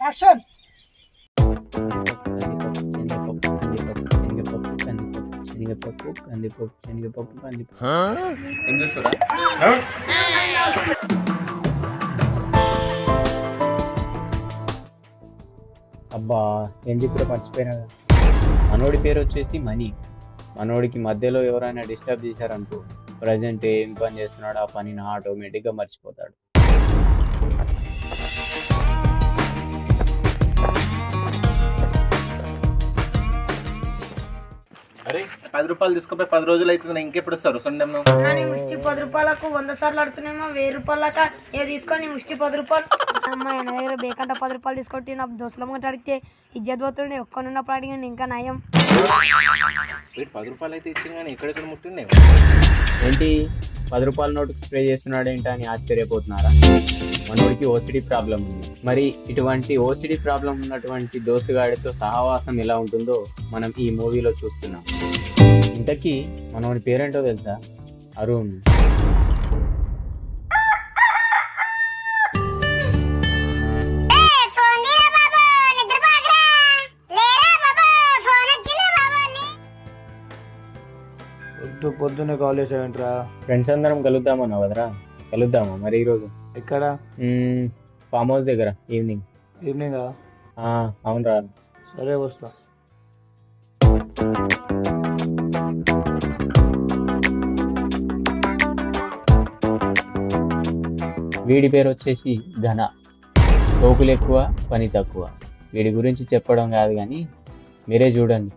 Action. అబ్బా ఏం చెప్పినా మర్చిపోయినా. మనోడి పేరు వచ్చేసి మనీ. మనోడికి మధ్యలో ఎవరైనా డిస్టర్బ్ చేశారనుకో, ప్రజెంట్ ఏం పని చేస్తున్నాడో ఆ పనిని ఆటోమేటిక్గా మర్చిపోతాడు. అరే 10 రూపాయలు తీసుకుపోయి 10 రోజులు అవుతుంది, ఇంకెప్పుడు వస్తారు సొండెమ్మ? నీ ముష్టి 10 రూపాయలకు 100 సార్లు అడుగుతున్నామో 1000 రూపాయలక ఏ తీసుకొని నీ ముష్టి 10 రూపాయలు. అమ్మాయి నా దగ్గర బేకంట 10 రూపాయలు తీసుకొట్టి నా దోస్తుల ముంగట అడిగితే ఇజ్జత్ పోతుండే. ఒక్కనున్నప్పుడు అడిగింది ఇంకా నయం. వీడు 10 రూపాయలు అయితే ఇచ్చింది కానీ ఎక్కడెక్కడ ముట్టిండే. ఏంటి 10 రూపాయల నోటు స్ప్రే చేస్తున్నాడు ఏంటి అని ఆశ్చర్యపోతున్నారా? మనోడికి ఓసిడి ప్రాబ్లం ఉంది. మరి ఇటువంటి ఓసిడి ప్రాబ్లం ఉన్నటువంటి దోస్తుగాడితో సహవాసం ఎలా ఉంటుందో మనం ఈ మూవీలో చూస్తున్నాం. ఇంతకీ మనోడి పేరేంటో తెలుసా? అరుణ్. పొద్దున్నే కాల్ చేసావేంట్రా? ఫ్రెండ్స్ అందరం కలుద్దామన్నావు కదరా, కలుద్దామా మరి ఈరోజు? ఎక్కడ? ఫామ్ హౌస్ దగ్గర ఈవినింగ్. ఈవినింగా? అవునరా. సరే వస్తా. వీడి పేరు వచ్చేసి ఘన. సోకులు ఎక్కువ, పని తక్కువ. వీడి గురించి చెప్పడం కాదు కానీ మీరే చూడండి.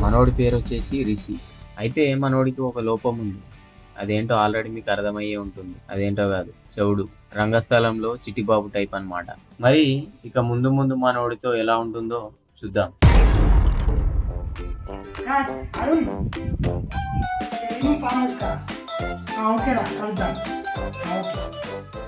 మనోడి పేరు వచ్చేసి రిషి. అయితే మనోడికి ఒక లోపం ఉంది. అదేంటో ఆల్రెడీ మీకు అర్థమయ్యే ఉంటుంది. అదేంటో కాదు, చెవుడు. రంగస్థలంలో చిట్టిబాబు టైప్ అన్నమాట. మరి ఇక ముందు ముందు మనోడితో ఎలా ఉంటుందో చూద్దాం. అరుణ్ ఫామ్ హౌస్ కా? ఓకేరా, కలుద్దాం. ఓకే.